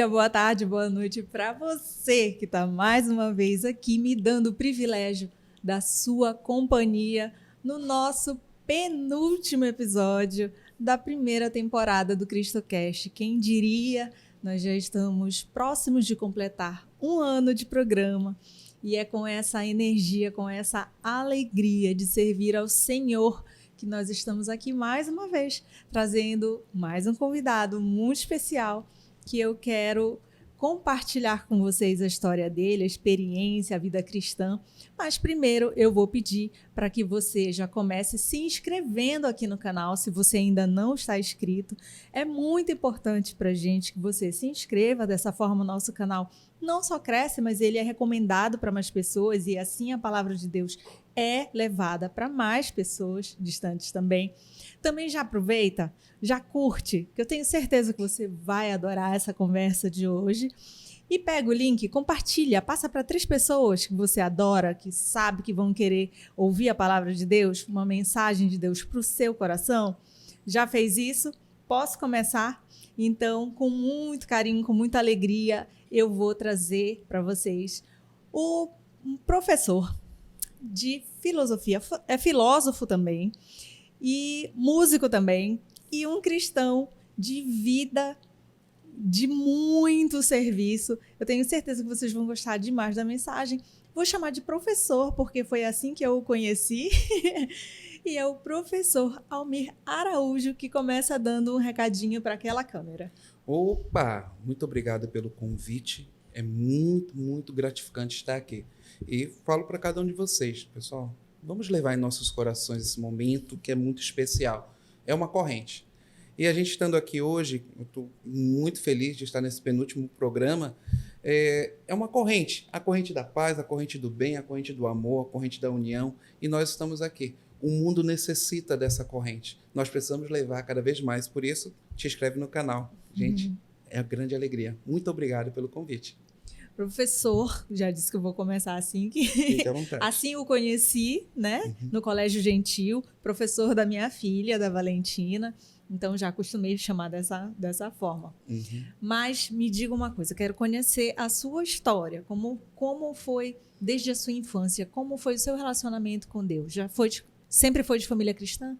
dia, boa tarde, boa noite para você que está mais uma vez aqui me dando o privilégio da sua companhia no nosso penúltimo episódio da primeira temporada do CristoCast. Quem diria, nós já estamos próximos de completar um ano de programa e é com essa energia, com essa alegria de servir ao Senhor que nós estamos aqui mais uma vez, trazendo mais um convidado muito especial que eu quero compartilhar com vocês a história dele, a experiência, a vida cristã. Mas primeiro eu vou pedir para que você já comece se inscrevendo aqui no canal, se você ainda não está inscrito. É muito importante para a gente que você se inscreva, dessa forma o nosso canal não só cresce, mas ele é recomendado para mais pessoas e assim a palavra de Deus é levada para mais pessoas distantes também. Também já aproveita, já curte, que eu tenho certeza que você vai adorar essa conversa de hoje. E pega o link, compartilha, passa para 3 pessoas que você adora, que sabe que vão querer ouvir a palavra de Deus, uma mensagem de Deus para o seu coração. Já fez isso? Posso começar? Então, com muito carinho, com muita alegria, eu vou trazer para vocês um professor de filosofia, é filósofo também, e músico também, e um cristão de vida, de muito serviço. Eu tenho certeza que vocês vão gostar demais da mensagem. Vou chamar de professor, porque foi assim que eu o conheci. E é o professor Almir Araújo que começa dando um recadinho para aquela câmera. Opa, muito obrigado pelo convite. É muito, muito gratificante estar aqui. E falo para cada um de vocês, pessoal, vamos levar em nossos corações esse momento que é muito especial. É uma corrente. E a gente estando aqui hoje, eu estou muito feliz de estar nesse penúltimo programa. É uma corrente, a corrente da paz, a corrente do bem, a corrente do amor, a corrente da união. E nós estamos aqui. O mundo necessita dessa corrente. Nós precisamos levar cada vez mais. Por isso, te inscreve no canal. Gente, é uma grande alegria. Muito obrigado pelo convite. Professor, já disse que eu vou começar assim, que Fique à vontade. assim o conheci, né? No Colégio Gentil, professor da minha filha, da Valentina. Então já acostumei chamar dessa forma. Mas me diga uma coisa, eu quero conhecer a sua história, como foi desde a sua infância, como foi o seu relacionamento com Deus? Sempre foi de família cristã?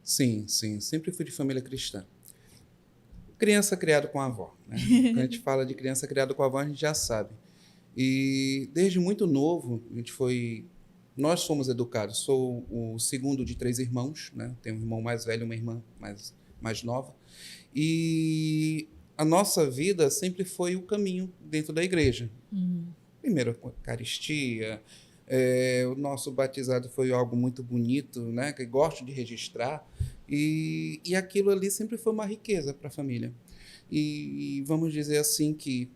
Sim, sempre fui de família cristã. Criança criada com a avó, né? Quando a gente fala de criança criada com a avó, a gente já sabe. E desde muito novo, nós fomos educados. Sou o segundo de 3 irmãos, né? Tenho um irmão mais velho e uma irmã mais nova. E a nossa vida sempre foi o caminho dentro da igreja. Primeiro, a Eucaristia. O nosso batizado foi algo muito bonito, né? Que gosto de registrar. E aquilo ali sempre foi uma riqueza para a família. E vamos dizer assim que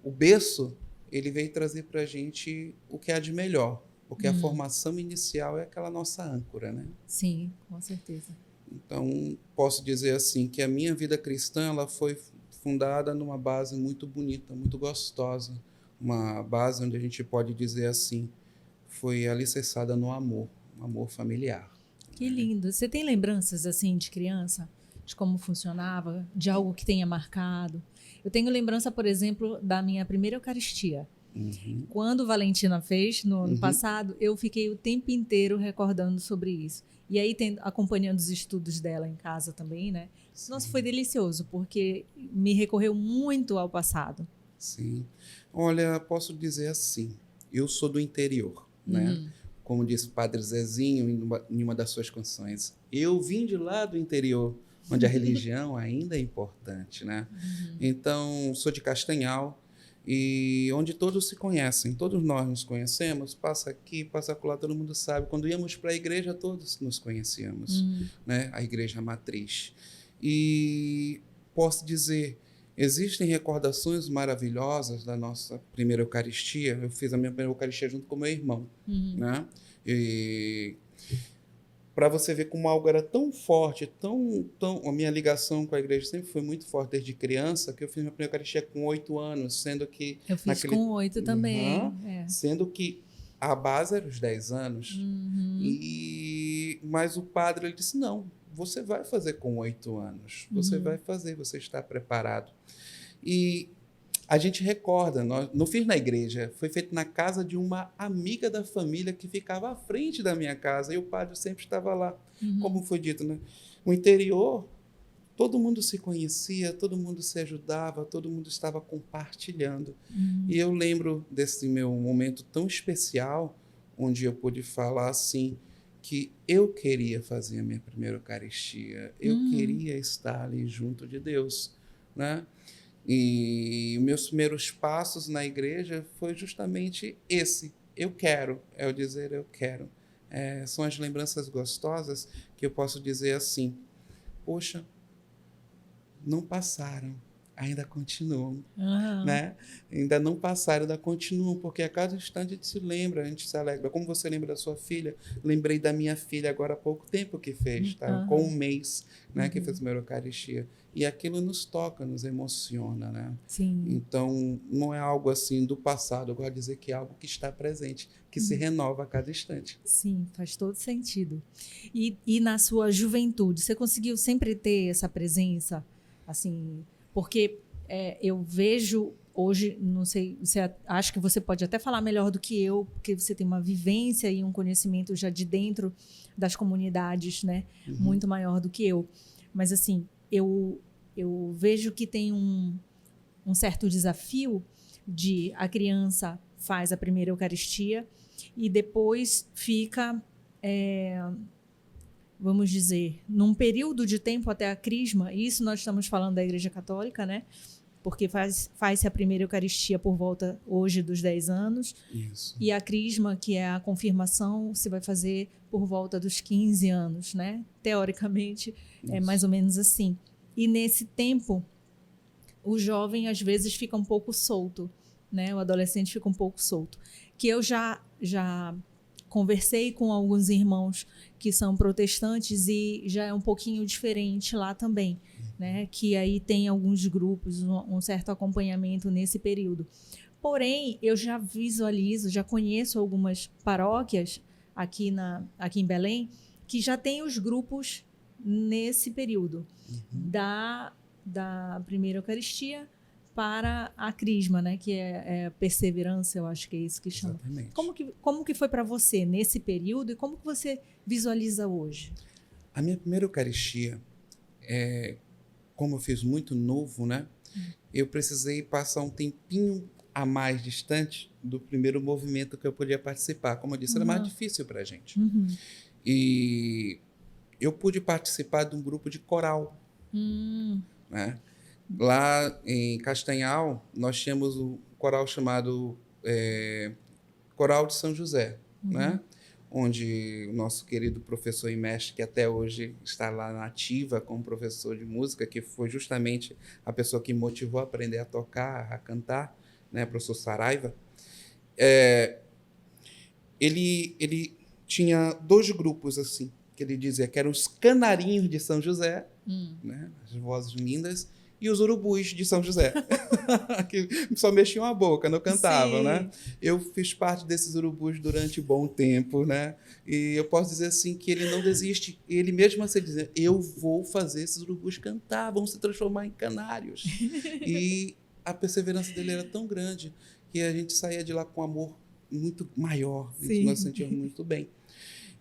o berço, ele veio trazer para a gente o que há de melhor, porque a formação inicial é aquela nossa âncora, né? Sim, com certeza. Então, posso dizer assim que a minha vida cristã ela foi fundada numa base muito bonita, muito gostosa, uma base onde a gente pode dizer assim, foi alicerçada no amor, um amor familiar. Que lindo. Você tem lembranças, assim, de criança? De como funcionava? De algo que tenha marcado? Eu tenho lembrança, por exemplo, da minha primeira Eucaristia. Quando Valentina fez, no ano passado, eu fiquei o tempo inteiro recordando sobre isso. E aí, acompanhando os estudos dela em casa também, né? Sim. Nossa, foi delicioso, porque me recorreu muito ao passado. Sim. Olha, posso dizer assim, eu sou do interior, né? Como disse o Padre Zezinho em uma das suas canções. Eu vim de lá do interior, onde a religião ainda é importante, né? Então, sou de Castanhal, e onde todos se conhecem, todos nós nos conhecemos, passa aqui, passa acolá, todo mundo sabe. Quando íamos para a igreja, todos nos conhecíamos, né? A igreja matriz. E posso dizer, existem recordações maravilhosas da nossa primeira Eucaristia. Eu fiz a minha primeira Eucaristia junto com meu irmão, né? E para você ver como algo era tão forte, a minha ligação com a igreja sempre foi muito forte desde criança, que eu fiz minha primeira Eucaristia com 8 anos, sendo que... Eu fiz com 8 também. Sendo que a base era os 10 anos. Mas o padre ele disse, não, você vai fazer com 8 anos, você vai fazer, você está preparado. E a gente recorda, não fiz na igreja, foi feito na casa de uma amiga da família que ficava à frente da minha casa, e o padre sempre estava lá, como foi dito, né? O interior, todo mundo se conhecia, todo mundo se ajudava, todo mundo estava compartilhando. E eu lembro desse meu momento tão especial, onde eu pude falar assim, que eu queria fazer a minha primeira Eucaristia, eu queria estar ali junto de Deus, né? E meus primeiros passos na igreja foi justamente esse, eu quero, é o dizer eu quero. São as lembranças gostosas que eu posso dizer assim, poxa, não passaram, ainda continuam, né? Ainda não passaram, ainda continuam, porque a cada instante a gente se lembra, a gente se alegra. Como você lembra da sua filha, lembrei da minha filha agora há pouco tempo que fez, tá? Com um mês, né, que fez a primeira Eucaristia. E aquilo nos toca, nos emociona, né? Sim. Então, não é algo assim do passado, eu gosto de dizer que é algo que está presente, que se renova a cada instante. Sim, faz todo sentido. E na sua juventude, você conseguiu sempre ter essa presença? Assim, porque eu vejo hoje, não sei, acho que você pode até falar melhor do que eu, porque você tem uma vivência e um conhecimento já de dentro das comunidades, né? Muito maior do que eu. Mas, assim, eu vejo que tem um certo desafio de a criança faz a primeira Eucaristia e depois fica, vamos dizer, num período de tempo até a crisma, e isso nós estamos falando da Igreja Católica, né? Porque faz-se a primeira Eucaristia por volta hoje dos 10 anos. Isso. E a crisma, que é a confirmação, se vai fazer por volta dos 15 anos, né? Teoricamente, é mais ou menos assim. E nesse tempo, o jovem às vezes fica um pouco solto, né? O adolescente fica um pouco solto. Que eu já conversei com alguns irmãos que são protestantes e já é um pouquinho diferente lá também, né? Que aí tem alguns grupos, um certo acompanhamento nesse período. Porém, eu já visualizo, já conheço algumas paróquias aqui em Belém que já tem os grupos nesse período da primeira Eucaristia para a crisma, né? Que é perseverança, eu acho que é isso que chama. Exatamente. Como que foi para você nesse período e como que você visualiza hoje? A minha primeira Eucaristia, como eu fiz muito novo, né? Eu precisei passar um tempinho a mais distante do primeiro movimento que eu podia participar. Como eu disse, era mais difícil para a gente. E eu pude participar de um grupo de coral, né? Lá em Castanhal, nós tínhamos um coral chamado Coral de São José, né? Onde o nosso querido professor e mestre, que até hoje está lá na ativa como professor de música, que foi justamente a pessoa que me motivou a aprender a tocar, a cantar, né? Professor Saraiva, ele tinha dois grupos, assim, que ele dizia que eram os canarinhos de São José, né? As vozes lindas, e os urubus de São José, que só mexiam a boca, não cantavam, né? Eu fiz parte desses urubus durante bom tempo, né? E eu posso dizer assim que ele não desiste, ele mesmo assim dizia, eu vou fazer esses urubus cantar, vão se transformar em canários. E a perseverança dele era tão grande que a gente saía de lá com amor muito maior, nós sentíamos muito bem.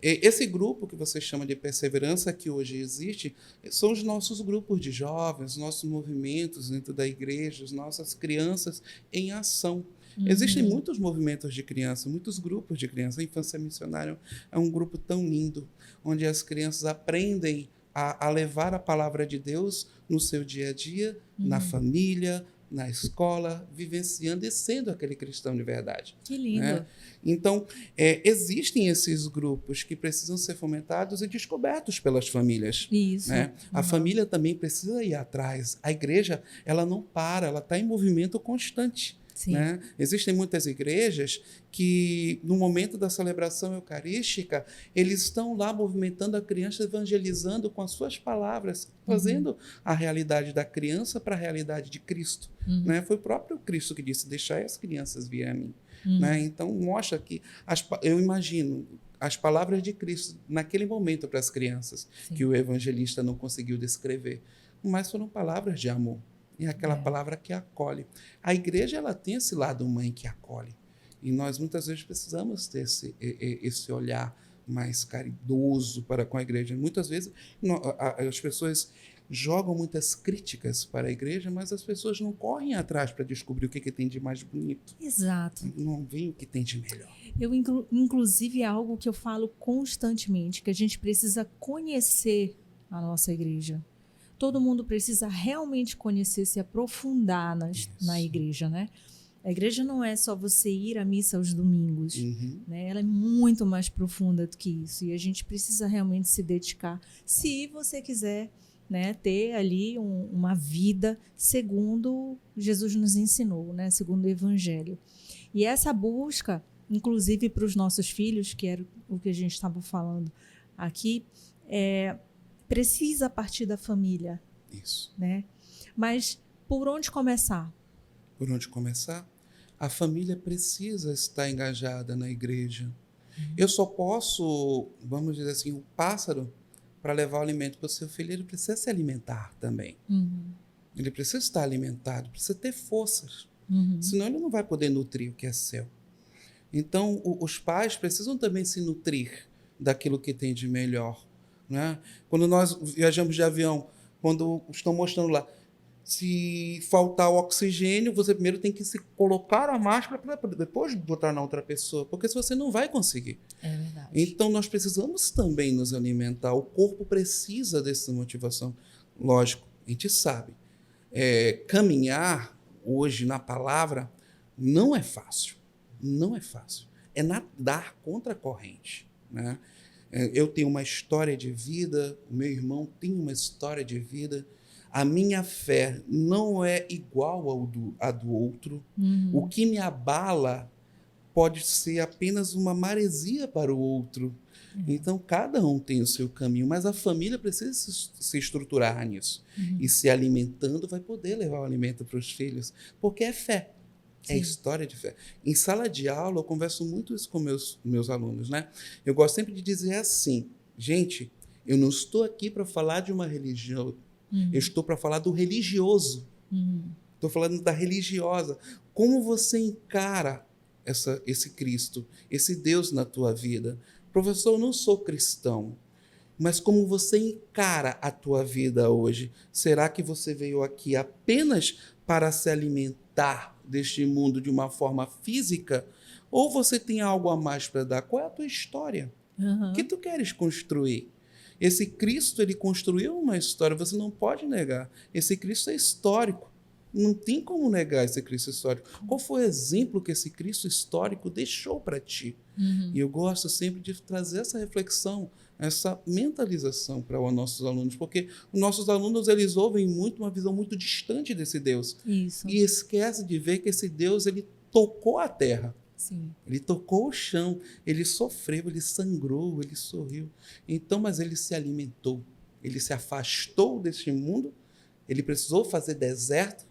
Esse grupo que você chama de perseverança, que hoje existe, são os nossos grupos de jovens, nossos movimentos dentro da igreja, as nossas crianças em ação. Existem muitos movimentos de criança, muitos grupos de criança. A Infância Missionária é um grupo tão lindo, onde as crianças aprendem a levar a palavra de Deus no seu dia a dia, na família, na escola, vivenciando e sendo aquele cristão de verdade. Que lindo. Né? Então, existem esses grupos que precisam ser fomentados e descobertos pelas famílias. Isso. Né? A família também precisa ir atrás. A igreja, ela não para, ela está em movimento constante. Né? Existem muitas igrejas que, no momento da celebração eucarística, eles estão lá movimentando a criança, evangelizando com as suas palavras, fazendo a realidade da criança para a realidade de Cristo. Né? Foi o próprio Cristo que disse, deixai as crianças vir a mim. Né? Então, mostra que, eu imagino, as palavras de Cristo, naquele momento para as crianças, que o evangelista não conseguiu descrever, mas foram palavras de amor. É aquela palavra que acolhe. A igreja, ela tem esse lado mãe que acolhe. E nós, muitas vezes, precisamos ter esse olhar mais caridoso para com a igreja. Muitas vezes, as pessoas jogam muitas críticas para a igreja, mas as pessoas não correm atrás para descobrir o que tem de mais bonito. Exato. Não veem o que tem de melhor. Inclusive, é algo que eu falo constantemente, que a gente precisa conhecer a nossa igreja. Todo mundo precisa realmente conhecer, se aprofundar na igreja, né? A igreja não é só você ir à missa aos domingos, né? Ela é muito mais profunda do que isso. E a gente precisa realmente se dedicar, se você quiser, né, ter ali uma vida segundo Jesus nos ensinou, né, segundo o Evangelho. E essa busca, inclusive para os nossos filhos, que era o que a gente estava falando aqui, precisa partir da família. Isso. Né? Mas por onde começar? Por onde começar? A família precisa estar engajada na igreja. Eu só posso, vamos dizer assim, o pássaro, para levar o alimento para o seu filho, ele precisa se alimentar também. Ele precisa estar alimentado, precisa ter forças. Senão ele não vai poder nutrir o que é seu. Então, os pais precisam também se nutrir daquilo que tem de melhor. Né? Quando nós viajamos de avião, quando estão mostrando lá, se faltar o oxigênio, você primeiro tem que se colocar a máscara para depois botar na outra pessoa, porque se você não vai conseguir. É verdade. Então, nós precisamos também nos alimentar. O corpo precisa dessa motivação. Lógico, a gente sabe. Caminhar hoje na palavra não é fácil. Não é fácil. É nadar contra a corrente. Né? Eu tenho uma história de vida, o meu irmão tem uma história de vida. A minha fé não é igual à do outro. O que me abala pode ser apenas uma maresia para o outro. Então, cada um tem o seu caminho, mas a família precisa se estruturar nisso. E se alimentando, vai poder levar o alimento para os filhos, porque é fé. É história de fé. Em sala de aula, eu converso muito isso com meus alunos, né? Eu gosto sempre de dizer assim, gente, eu não estou aqui para falar de uma religião, eu estou para falar do religioso. Estou falando da religiosa. Como você encara esse Cristo, esse Deus na tua vida? Professor, eu não sou cristão, mas como você encara a tua vida hoje? Será que você veio aqui apenas para se alimentar deste mundo de uma forma física? Ou você tem algo a mais para dar? Qual é a tua história? O que tu queres construir? Esse Cristo, ele construiu uma história, você não pode negar. Esse Cristo é histórico. Não tem como negar esse Cristo histórico. Qual foi o exemplo que esse Cristo histórico deixou para ti? E eu gosto sempre de trazer essa reflexão, essa mentalização para os nossos alunos, porque os nossos alunos, eles ouvem muito uma visão muito distante desse Deus. Isso. E esquece de ver que esse Deus, ele tocou a terra. Sim. Ele tocou o chão, ele sofreu, ele sangrou, ele sorriu. Então, mas ele se alimentou, ele se afastou deste mundo, ele precisou fazer deserto,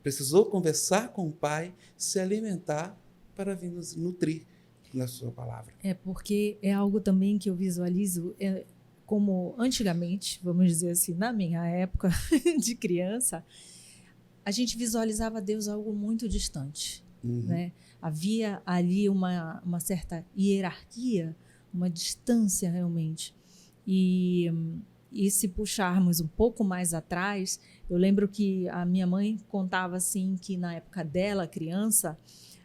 precisou conversar com o Pai, se alimentar para vir nos nutrir na sua palavra. Porque é algo também que eu visualizo, como antigamente, vamos dizer assim, na minha época de criança, a gente visualizava Deus algo muito distante. Né? Havia ali uma certa hierarquia, uma distância realmente. E se puxarmos um pouco mais atrás, eu lembro que a minha mãe contava assim que na época dela, criança,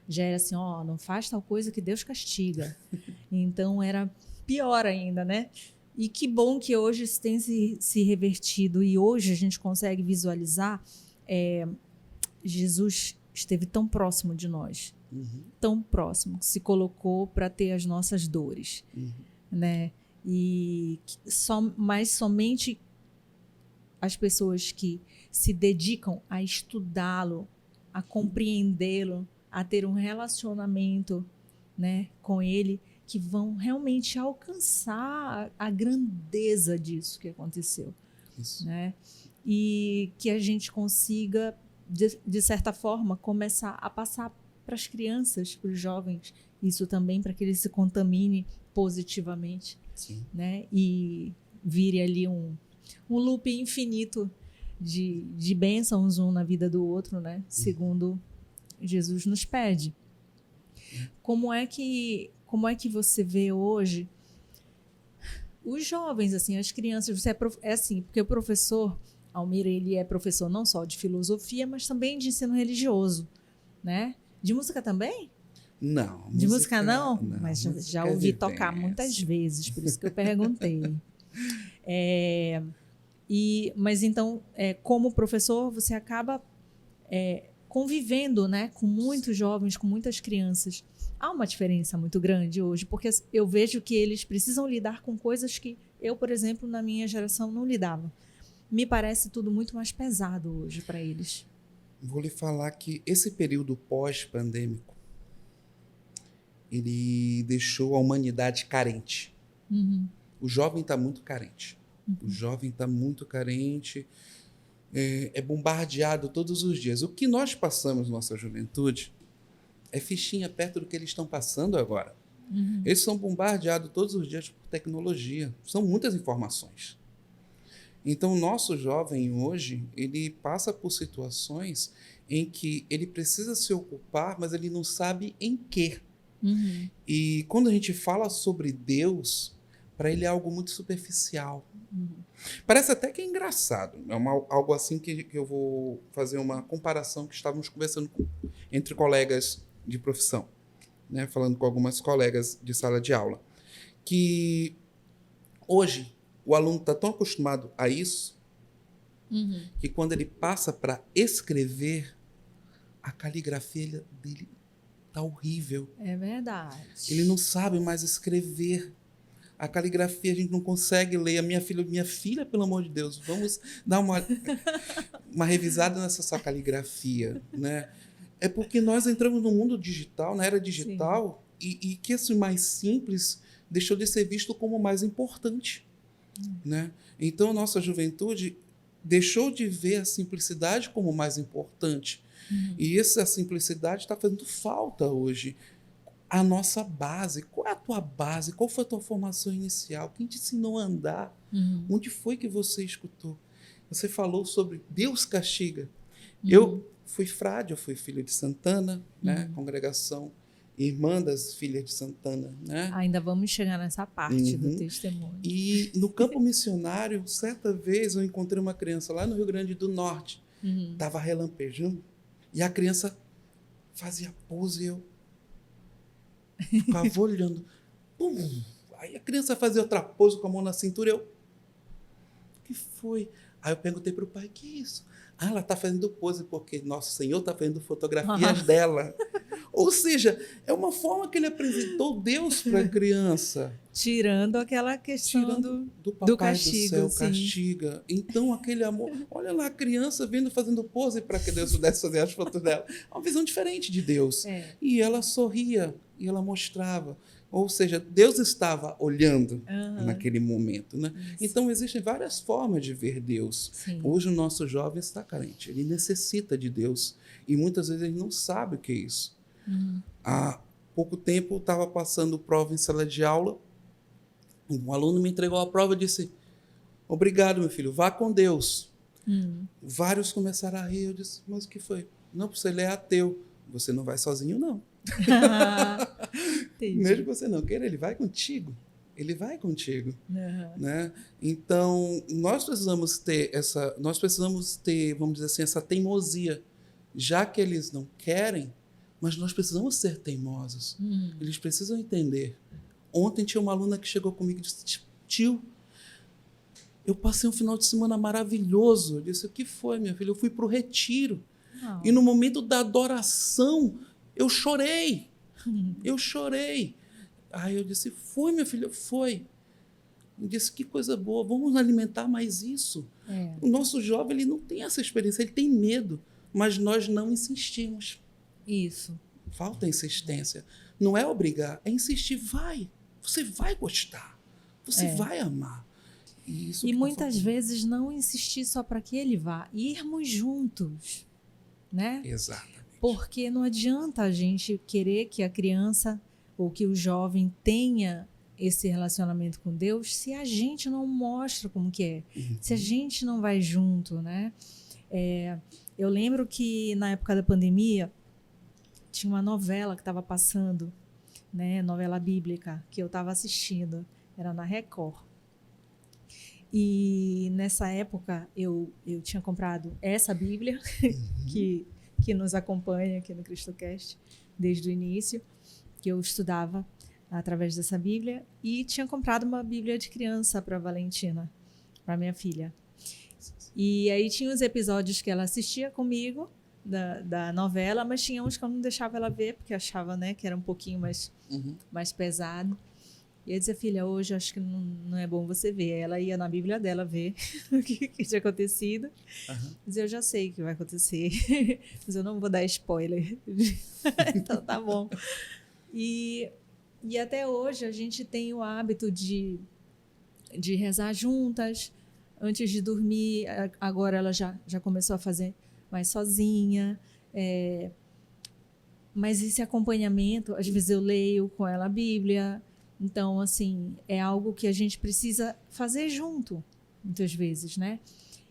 já era assim, não faz tal coisa que Deus castiga. Então era pior ainda, né? E que bom que hoje isso tem se revertido e hoje a gente consegue visualizar Jesus esteve tão próximo de nós, tão próximo, que se colocou para ter as nossas dores, né? E mas somente as pessoas que se dedicam a estudá-lo, a compreendê-lo, a ter um relacionamento, né, com ele, que vão realmente alcançar a grandeza disso que aconteceu. Isso. Né? E que a gente consiga, de certa forma, começar a passar para as crianças, para os jovens, isso também para que eles se contaminem positivamente. Sim. Né? E vire ali um loop infinito de bênçãos um na vida do outro, né? Segundo Jesus nos pede. Como é que você vê hoje os jovens, assim, as crianças? Você é assim, porque o professor Almir, ele é professor não só de filosofia, mas também de ensino religioso, né? De música também? Não. De música não? Não, Mas já música é ouvi tocar vivência. muitas vezes, por isso que eu perguntei. Mas então, como professor, você acaba convivendo, né, com muitos jovens, com muitas crianças. Há uma diferença muito grande hoje, porque eu vejo que eles precisam lidar com coisas que eu, por exemplo, na minha geração não lidava. Me parece tudo muito mais pesado hoje para eles. Vou lhe falar que esse período pós-pandêmico, ele deixou a humanidade carente. Uhum. O jovem está muito carente. O jovem está muito carente, é bombardeado todos os dias. O que nós passamos na nossa juventude é fichinha perto do que eles estão passando agora. Uhum. Eles são bombardeados todos os dias por tecnologia. São muitas informações. Então, o nosso jovem hoje, ele passa por situações em que ele precisa se ocupar, mas ele não sabe em quê. Uhum. E quando a gente fala sobre Deus, para ele é algo muito superficial. Uhum. Parece até que é engraçado. É algo assim que eu vou fazer uma comparação que estávamos conversando entre colegas de profissão, né? Falando com algumas colegas de sala de aula. Que hoje o aluno está tão acostumado a isso que quando ele passa para escrever, a caligrafia dele está horrível. É verdade. Ele não sabe mais escrever. A caligrafia a gente não consegue ler. Minha filha, pelo amor de Deus, vamos dar uma revisada nessa sua caligrafia, né? É porque nós entramos no mundo digital, na era digital, e que esse mais simples deixou de ser visto como mais importante, né? Então, a nossa juventude deixou de ver a simplicidade como mais importante. E essa simplicidade está fazendo falta hoje. A nossa base, qual é a tua base? Qual foi a tua formação inicial? Quem te ensinou a andar? Onde foi que você escutou? Você falou sobre Deus castiga. Eu fui frade, eu fui filho de Santana, né? Congregação Irmã das Filhas de Santana, né? Ainda vamos chegar nessa parte do testemunho. E no campo missionário, certa vez eu encontrei uma criança lá no Rio Grande do Norte, estava relampejando, e a criança fazia pose e eu ficava olhando. Pum! Aí a criança fazia outra pose com a mão na cintura e eu... O que foi? Aí eu perguntei para o pai, que é isso? Ah, ela está fazendo pose porque Nosso Senhor está fazendo fotografias dela. Ou seja, é uma forma que ele apresentou Deus para a criança. Tirando aquela questão do papai castigo, do céu, sim. castiga. Então, aquele amor... Olha lá a criança fazendo pose para que Deus pudesse fazer as fotos dela. É uma visão diferente de Deus. E ela sorria, e ela mostrava. Ou seja, Deus estava olhando naquele momento, né? Então, existem várias formas de ver Deus. Sim. Hoje, o nosso jovem está carente. Ele necessita de Deus. E muitas vezes ele não sabe o que é isso. Há pouco tempo, eu estava passando prova em sala de aula. Um aluno me entregou a prova e disse, obrigado, meu filho, vá com Deus. Vários começaram a rir. Eu disse, mas o que foi? Não, porque ele é ateu. Você não vai sozinho, não. Mesmo que você não queira, ele vai contigo. Ele vai contigo. Né? Então, nós precisamos ter, vamos dizer assim, essa teimosia. Já que eles não querem, mas nós precisamos ser teimosos. Eles precisam entender. Ontem tinha uma aluna que chegou comigo e disse, tio, eu passei um final de semana maravilhoso. Eu disse, o que foi, minha filha? Eu fui para o retiro. E no momento da adoração, eu chorei. Eu chorei. Aí eu disse, foi, minha filha, foi. Eu disse, que coisa boa, vamos alimentar mais isso. O nosso jovem, ele não tem essa experiência, ele tem medo, mas nós não insistimos. Isso. Falta insistência. Não é obrigar, é insistir. Vai, você vai gostar, você vai amar. E muitas vezes não insistir só para que ele vá, irmos juntos, né? Exatamente. Porque não adianta a gente querer que a criança ou que o jovem tenha esse relacionamento com Deus se a gente não mostra como que é, se a gente não vai junto, né? Eu lembro que na época da pandemia tinha uma novela que estava passando, né? Novela bíblica que eu estava assistindo, era na Record. E nessa época eu tinha comprado essa Bíblia que nos acompanha aqui no CristoCast desde o início, que eu estudava através dessa Bíblia, e tinha comprado uma Bíblia de criança para Valentina, para minha filha. E aí tinha os episódios que ela assistia comigo da novela, mas tinha uns que eu não deixava ela ver, porque achava, né, que era um pouquinho mais pesado. E eu dizia, filha, hoje acho que não é bom você ver. Ela ia na Bíblia dela ver o que tinha acontecido. Mas eu já sei o que vai acontecer, mas eu não vou dar spoiler. Então tá bom. E até hoje a gente tem o hábito de rezar juntas antes de dormir. Agora ela já começou a fazer mais sozinha. Mas esse acompanhamento, às vezes eu leio com ela a Bíblia. Então, assim, é algo que a gente precisa fazer junto, muitas vezes, né?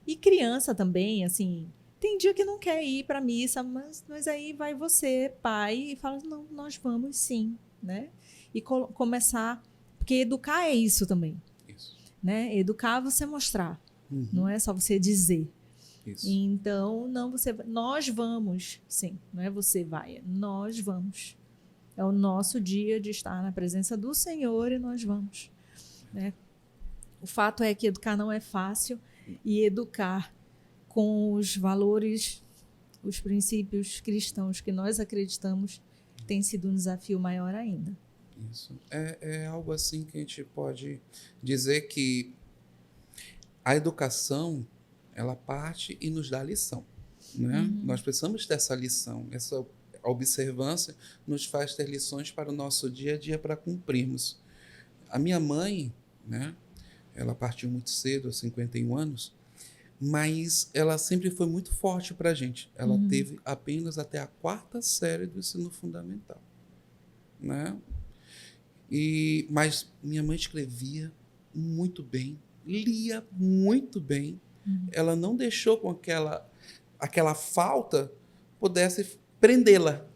E criança também, assim, tem dia que não quer ir para a missa, mas aí vai você, pai, e fala, não, nós vamos sim, né? E começar, porque educar é isso também, né? Educar é você mostrar, não é só você dizer. Isso. Então, nós vamos, sim, não é você vai, nós vamos. É o nosso dia de estar na presença do Senhor e nós vamos, né? O fato é que educar não é fácil, e educar com os valores, os princípios cristãos que nós acreditamos tem sido um desafio maior ainda. Isso. É algo assim que a gente pode dizer que a educação, ela parte e nos dá lição, né? Nós precisamos dessa lição, essa observância nos faz ter lições para o nosso dia a dia para cumprirmos. A minha mãe, né, ela partiu muito cedo, aos 51 anos, mas ela sempre foi muito forte para a gente. Ela teve apenas até a 4ª série do ensino fundamental, né? Mas minha mãe escrevia muito bem, lia muito bem. Ela não deixou com aquela falta pudesse prendê-la.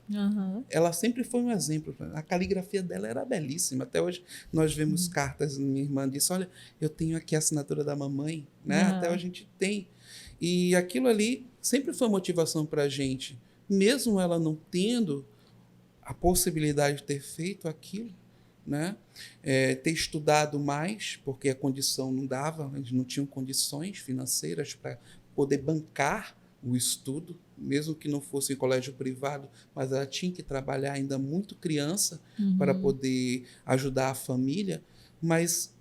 Ela sempre foi um exemplo. A caligrafia dela era belíssima. Até hoje nós vemos cartas. Minha irmã disse, olha, eu tenho aqui a assinatura da mamãe, né? Até hoje a gente tem. E aquilo ali sempre foi motivação para a gente. Mesmo ela não tendo a possibilidade de ter feito aquilo, né? Ter estudado mais, porque a condição não dava, eles não tinham condições financeiras para poder bancar o estudo, mesmo que não fosse em colégio privado, mas ela tinha que trabalhar ainda muito criança para poder ajudar a família, mas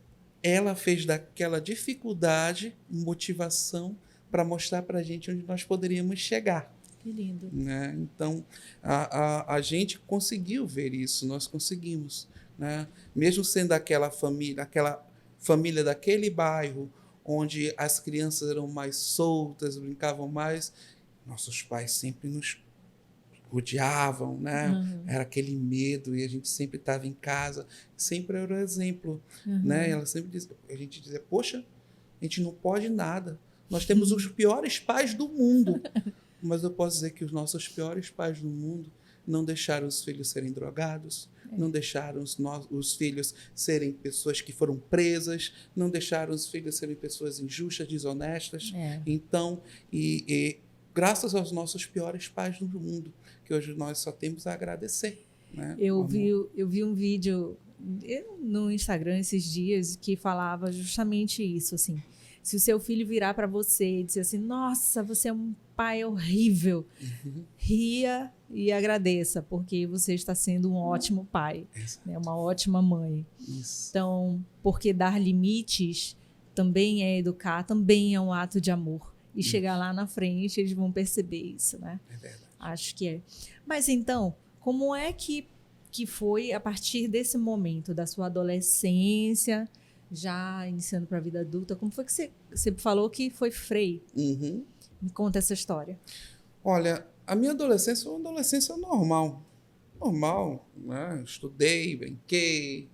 ela fez daquela dificuldade motivação para mostrar para a gente onde nós poderíamos chegar. Que lindo. Né? Então, a gente conseguiu ver isso, nós conseguimos. Né? Mesmo sendo aquela família daquele bairro, onde as crianças eram mais soltas, brincavam mais, nossos pais sempre nos rodeavam, né? Era aquele medo, e a gente sempre estava em casa, sempre era o exemplo. Né? Ela sempre dizia, a gente dizia, poxa, a gente não pode nada, nós temos os piores pais do mundo, mas eu posso dizer que os nossos piores pais do mundo não deixaram os filhos serem drogados, não deixaram os filhos serem pessoas que foram presas, não deixaram os filhos serem pessoas injustas, desonestas. Então, graças aos nossos piores pais do mundo, que hoje nós só temos a agradecer. Né? Eu vi um vídeo no Instagram esses dias que falava justamente isso, assim, se o seu filho virar para você e dizer assim, nossa, você é um pai horrível, ria e agradeça, porque você está sendo um ótimo pai, né? Uma ótima mãe. Isso. Então, porque dar limites também é educar, também é um ato de amor. E chegar lá na frente, eles vão perceber isso, né? É verdade. Acho que é. Mas então, como é que foi a partir desse momento da sua adolescência, já iniciando para a vida adulta, como foi que você falou que foi freio? Me conta essa história. Olha, a minha adolescência foi uma adolescência normal, né? Estudei, brinquei,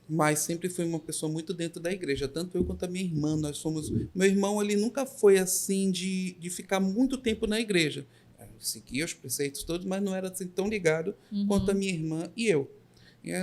Mas sempre fui uma pessoa muito dentro da igreja, tanto eu quanto a minha irmã. Meu irmão, ele nunca foi assim de ficar muito tempo na igreja. Ele seguia os preceitos todos, mas não era assim tão ligado quanto a minha irmã e eu.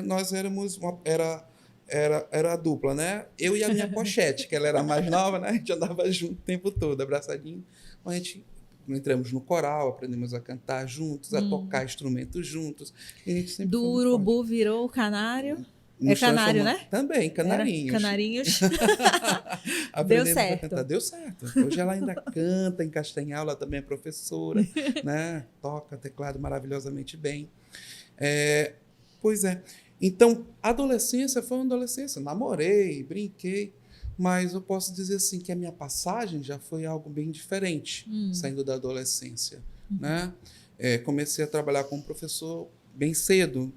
Nós éramos era a dupla, né? Eu e a minha pochete, que ela era mais nova, né? A gente andava junto o tempo todo, abraçadinho. A gente entramos no coral, aprendemos a cantar juntos, a tocar instrumentos juntos. E a gente sempre Do urubu virou o canário. É canário, né? Também, canarinhos. Canarinhos. Deu certo. A cantar. Deu certo. Hoje ela ainda canta em Castanhal, ela também é professora, né? Toca teclado maravilhosamente bem. Pois é. Então, a adolescência foi uma adolescência. Namorei, brinquei, mas eu posso dizer assim que a minha passagem já foi algo bem diferente, saindo da adolescência, né? Comecei a trabalhar como professor bem cedo.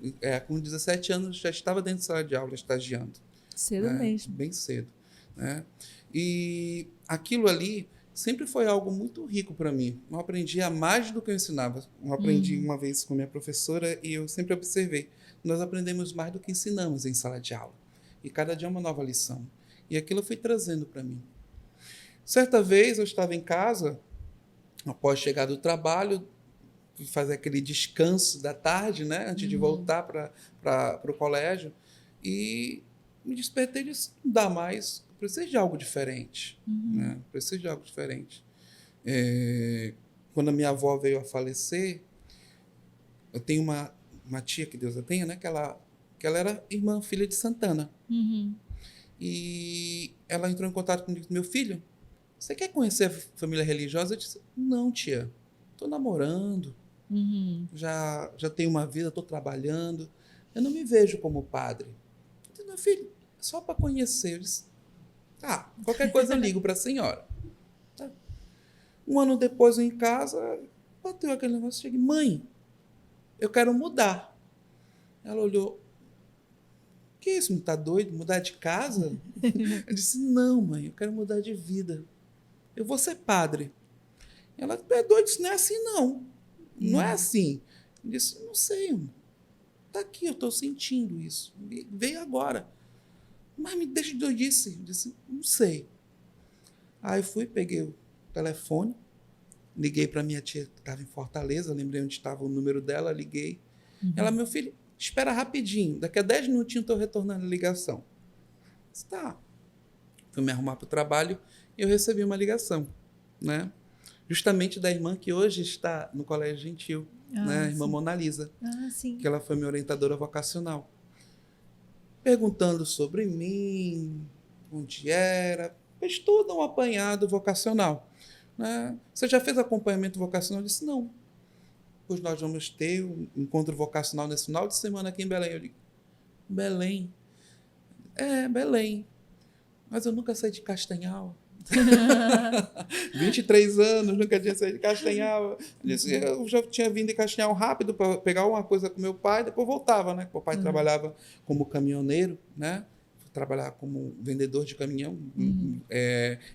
Com 17 anos já estava dentro de sala de aula, estagiando. Cedo mesmo. Bem cedo, né? E aquilo ali sempre foi algo muito rico para mim. Eu aprendi a mais do que eu ensinava. Eu aprendi uma vez com minha professora e eu sempre observei. Nós aprendemos mais do que ensinamos em sala de aula. E cada dia é uma nova lição. E aquilo eu fui trazendo para mim. Certa vez eu estava em casa, após chegar do trabalho, fazer aquele descanso da tarde, né, antes de voltar para o colégio, e me despertei e disse, não dá mais, preciso de algo diferente. Né? Preciso de algo diferente. Quando a minha avó veio a falecer, eu tenho uma tia, que Deus a tenha, né, que ela era irmã, filha de Santana. E ela entrou em contato comigo, meu filho, você quer conhecer a família religiosa? Eu disse, não, tia, estou namorando, já tenho uma vida, estou trabalhando, eu não me vejo como padre. Eu disse, meu filho, é só para conhecer. Eu disse, tá, qualquer coisa eu ligo para a senhora. Tá. Um ano depois, eu em casa, bateu aquele negócio, cheguei, mãe, eu quero mudar. Ela olhou, que isso, não está doido? Mudar de casa? Eu disse, não, mãe, eu quero mudar de vida. Eu vou ser padre. Ela, é doido, isso não é assim, não. Não é assim. Eu disse, não sei, mãe. Está aqui, eu estou sentindo isso. Veio agora. Mas me deixa de doidice. Eu disse, não sei. Aí fui, peguei o telefone, liguei para minha tia que estava em Fortaleza, lembrei onde estava o número dela, liguei. Ela, meu filho, espera rapidinho, daqui a 10 minutinhos estou retornando a ligação. Eu disse, tá. Fui me arrumar para o trabalho e eu recebi uma ligação, né? Justamente da irmã que hoje está no Colégio Gentil, né? A irmã Mona Lisa, que ela foi minha orientadora vocacional. Perguntando sobre mim, onde era, fez todo um apanhado vocacional. Né? Você já fez acompanhamento vocacional? Eu disse, não. Pois nós vamos ter um encontro vocacional nesse final de semana aqui em Belém. Eu digo, Belém? Belém. Mas eu nunca saí de Castanhal. 23 anos, nunca tinha saído de Castanhal. Eu já tinha vindo de Castanhal rápido para pegar uma coisa com meu pai, depois voltava, né? O pai trabalhava como caminhoneiro, né? Trabalhava como vendedor de caminhão,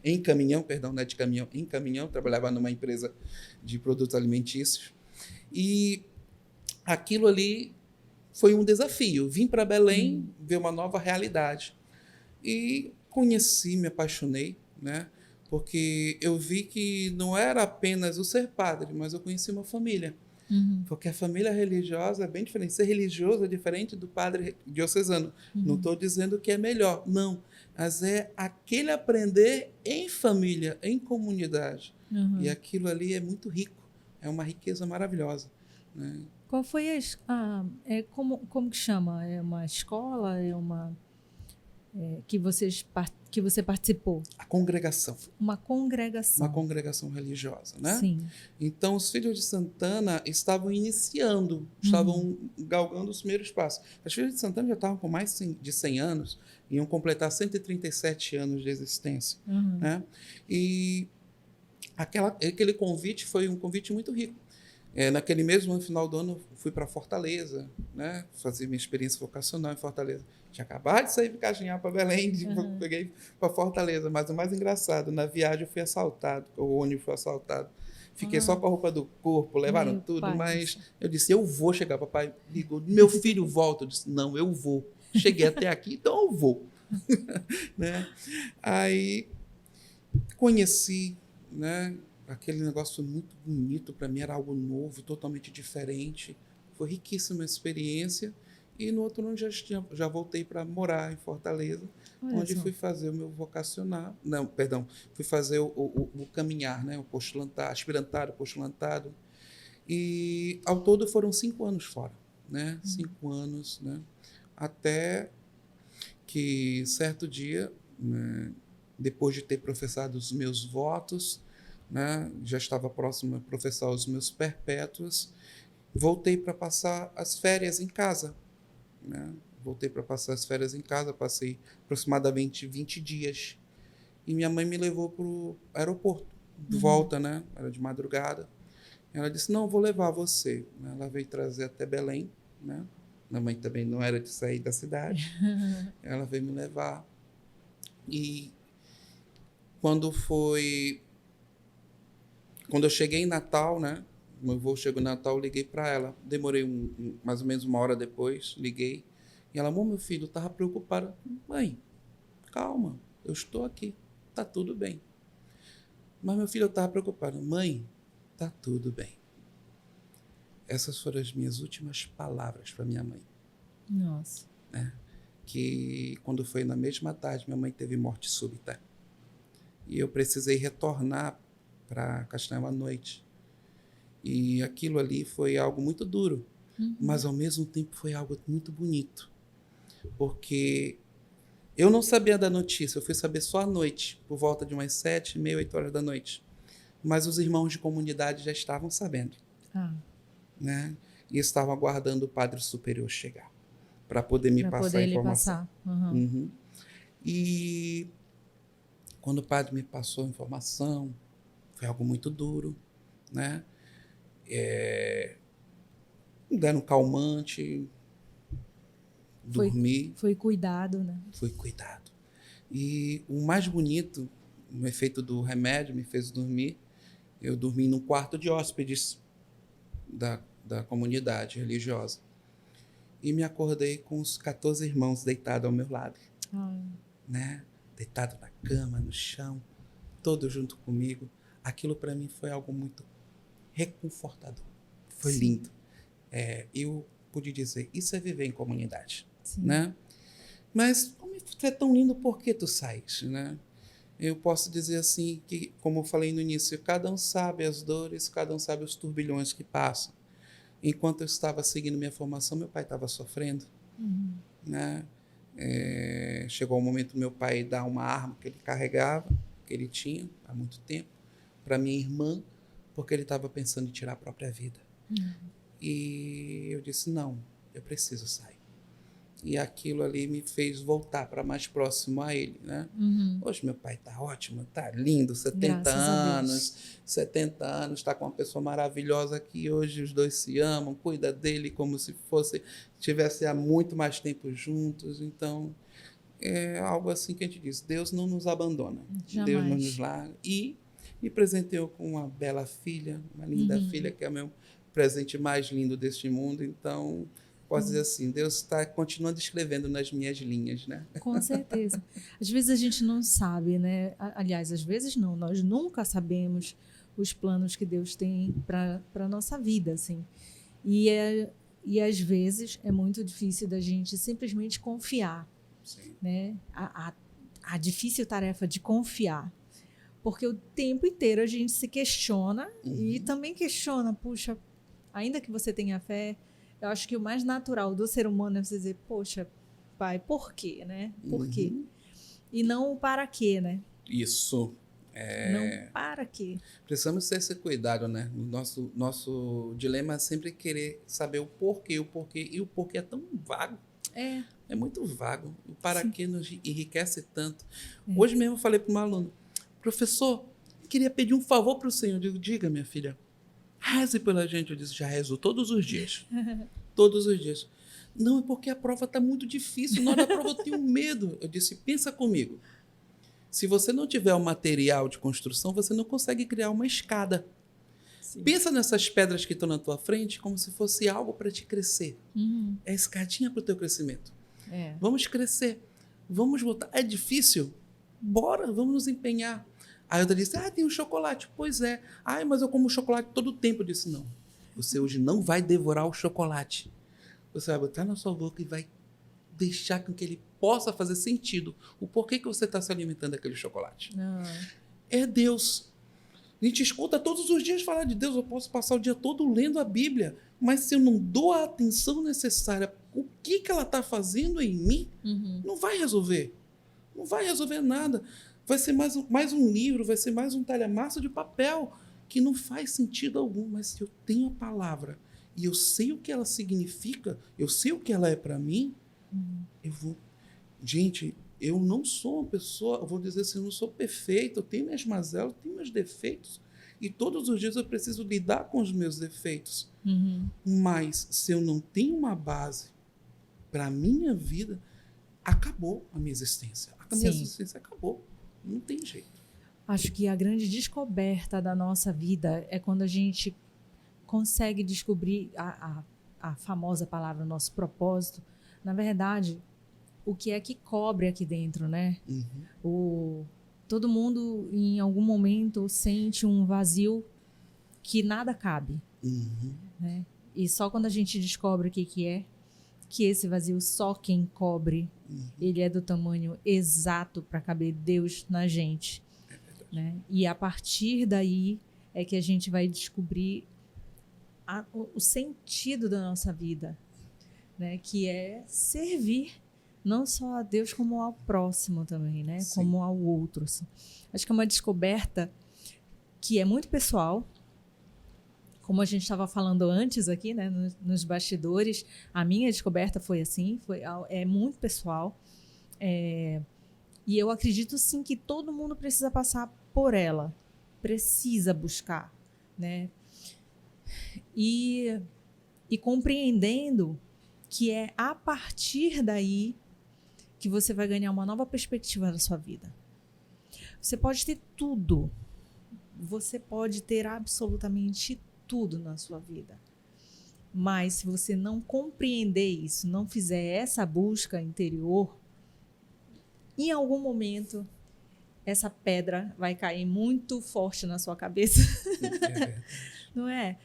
em caminhão, perdão, não é de caminhão, em caminhão, trabalhava numa empresa de produtos alimentícios. E aquilo ali foi um desafio. Vim para Belém ver uma nova realidade. E conheci, me apaixonei, né? Porque eu vi que não era apenas o ser padre, mas eu conheci uma família. Porque a família religiosa é bem diferente. Ser religioso é diferente do padre diocesano. Não estou dizendo que é melhor, não. Mas é aquele aprender em família, em comunidade. E aquilo ali é muito rico. É uma riqueza maravilhosa. Né? Qual foi como que chama? É uma escola? É uma... que você participou? A congregação. Uma congregação. Uma congregação religiosa, né? Sim. Então, os filhos de Santana estavam iniciando, estavam galgando os primeiros passos. Os filhos de Santana já estavam com mais de 100 anos, iam completar 137 anos de existência. Né? E aquele convite foi um convite muito rico. Naquele mesmo ano, final do ano, fui para Fortaleza, né? Fazer minha experiência vocacional em Fortaleza. Tinha acabado de sair de Caxinhá para Belém, peguei para Fortaleza. Mas o mais engraçado, na viagem eu fui assaltado, o ônibus foi assaltado. Fiquei só com a roupa do corpo, levaram tudo, mas eu disse, eu vou chegar. Papai ligou, meu filho volta. Eu disse, não, eu vou. cheguei até aqui, então eu vou. Né? Aí conheci, né? Aquele negócio foi muito bonito, para mim era algo novo, totalmente diferente. Foi riquíssima a experiência. E no outro ano já voltei para morar em Fortaleza, Olha onde só. fui fazer o meu vocacional. Não, perdão, fui fazer o caminhar, né? O postulantado, aspirantário, postulantado. E ao todo foram 5 anos fora, né? 5 anos, né? Até que certo dia, né, depois de ter professado os meus votos, né, já estava próximo a professar os meus perpétuos, voltei para passar as férias em casa. Né? Voltei para passar as férias em casa, passei aproximadamente 20 dias. E minha mãe me levou para o aeroporto, de volta, né? Era de madrugada. Ela disse, não, vou levar você. Ela veio trazer até Belém, né? Minha mãe também não era de sair da cidade. Ela veio me levar. E quando eu cheguei em Natal, né? Meu voo chegou em Natal, eu liguei para ela. Demorei mais ou menos 1 hora depois, liguei. E ela, amor, meu filho, eu estava preocupada. Mãe, calma, eu estou aqui, tá tudo bem. Mas meu filho, eu estava preocupado. Mãe, tá tudo bem. Essas foram as minhas últimas palavras para minha mãe. Nossa. Né? Que quando foi na mesma tarde, minha mãe teve morte súbita. E eu precisei retornar para Castanhal à noite. E aquilo ali foi algo muito duro, mas ao mesmo tempo foi algo muito bonito. Porque eu não sabia da notícia, eu fui saber só à noite, por volta de umas 7h30, 8 horas da noite. Mas os irmãos de comunidade já estavam sabendo. Né? E estavam aguardando o padre superior chegar para poder me passar a informação. Uhum. E quando o padre me passou a informação, foi algo muito duro, né? Me deram um calmante, dormi. Foi cuidado, né? Foi cuidado. E o mais bonito, o efeito do remédio me fez dormir. Eu dormi num quarto de hóspedes da comunidade religiosa. E me acordei com os 14 irmãos deitados ao meu lado. Né? Deitado na cama, no chão, todos junto comigo. Aquilo para mim foi algo muito reconfortador. Foi lindo. Eu pude dizer, isso é viver em comunidade. Né? Mas como é tão lindo, por que tu sais? Né? Eu posso dizer assim, que, como eu falei no início, cada um sabe as dores, cada um sabe os turbilhões que passam. Enquanto eu estava seguindo minha formação, meu pai estava sofrendo. Né? Chegou o momento do meu pai dar uma arma que ele carregava, que ele tinha há muito tempo, para minha irmã, porque ele estava pensando em tirar a própria vida. E eu disse, não, eu preciso sair. E aquilo ali me fez voltar para mais próximo a ele, né? Hoje meu pai está ótimo, está lindo, 70 anos, 70 anos, está com uma pessoa maravilhosa que hoje os dois se amam, cuida dele como se tivesse há muito mais tempo juntos. Então, é algo assim que a gente diz, Deus não nos abandona, jamais. Deus não nos larga. E me presenteou com uma bela filha, uma linda filha, que é o meu presente mais lindo deste mundo. Então, posso dizer assim, Deus está continuando escrevendo nas minhas linhas, né? Com certeza. Às vezes a gente não sabe, né? Aliás, às vezes não, nós nunca sabemos os planos que Deus tem para a nossa vida, assim. E às vezes é muito difícil da gente simplesmente confiar. Sim. Né? A difícil tarefa de confiar. Porque o tempo inteiro a gente se questiona e também questiona, puxa, ainda que você tenha fé, eu acho que o mais natural do ser humano é você dizer, poxa, pai, por quê, né? Por quê? E não o para quê, né? Isso. Não para quê. Precisamos ter esse cuidado, né? O nosso dilema é sempre querer saber o porquê, e o porquê é tão vago. É muito vago. O para quê nos enriquece tanto. Hoje mesmo eu falei para um aluno, professor, eu queria pedir um favor para o senhor. Eu digo, diga, minha filha, reze pela gente. Eu disse, já rezo todos os dias. Todos os dias. Não, é porque a prova está muito difícil. Na hora da prova eu tenho medo. Eu disse, pensa comigo. Se você não tiver o material de construção, você não consegue criar uma escada. Sim. Pensa nessas pedras que estão na tua frente como se fosse algo para te crescer. É a escadinha para o teu crescimento. Vamos crescer. Vamos voltar. É difícil? Bora, vamos nos empenhar. Aí outra disse, tem um chocolate. Pois é. Mas eu como chocolate todo o tempo. Eu disse, não. Você hoje não vai devorar o chocolate. Você vai botar na sua boca e vai deixar com que ele possa fazer sentido o porquê que você está se alimentando daquele chocolate. É Deus. A gente escuta todos os dias falar de Deus. Eu posso passar o dia todo lendo a Bíblia, mas se eu não dou a atenção necessária, o que ela está fazendo em mim, não vai resolver. Não vai resolver nada. Vai ser mais um livro, vai ser mais um talha-massa de papel que não faz sentido algum. Mas se eu tenho a palavra e eu sei o que ela significa, eu sei o que ela é para mim, eu vou... Gente, eu não sou uma pessoa, eu vou dizer assim, eu não sou perfeito, eu tenho minhas mazelas, eu tenho meus defeitos, e todos os dias eu preciso lidar com os meus defeitos. Mas se eu não tenho uma base para a minha vida, acabou a minha existência. A minha existência acabou. Não tem jeito. Acho que a grande descoberta da nossa vida é quando a gente consegue descobrir a famosa palavra, nosso propósito. Na verdade, o que é que cobre aqui dentro, né? Todo mundo, em algum momento, sente um vazio que nada cabe. Né? E só quando a gente descobre o que é, que esse vazio só quem cobre, ele é do tamanho exato para caber Deus na gente. Né? E a partir daí é que a gente vai descobrir o sentido da nossa vida, né? Que é servir não só a Deus, como ao próximo também, né? Como ao outro. Assim. Acho que é uma descoberta que é muito pessoal. Como a gente estava falando antes aqui, né, nos bastidores, a minha descoberta foi assim, é muito pessoal. E eu acredito, sim, que todo mundo precisa passar por ela, precisa buscar, né? E compreendendo que é a partir daí que você vai ganhar uma nova perspectiva da sua vida. Você pode ter tudo, você pode ter absolutamente tudo na sua vida. Mas se você não compreender isso, não fizer essa busca interior, em algum momento essa pedra vai cair muito forte na sua cabeça. Não é?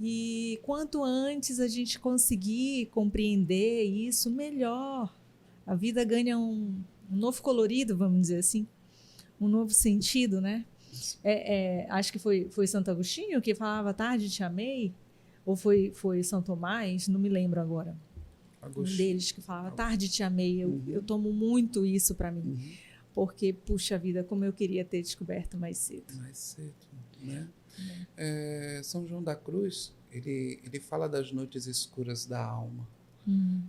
E quanto antes a gente conseguir compreender isso, melhor. A vida ganha um novo colorido, vamos dizer assim, um novo sentido, né? Acho que foi Santo Agostinho que falava tarde te amei, ou foi São Tomás, não me lembro agora. Um deles que falava tarde te amei. Eu tomo muito isso para mim, porque, puxa vida, como eu queria ter descoberto mais cedo. Mais cedo, né? São João da Cruz, ele fala das noites escuras da alma.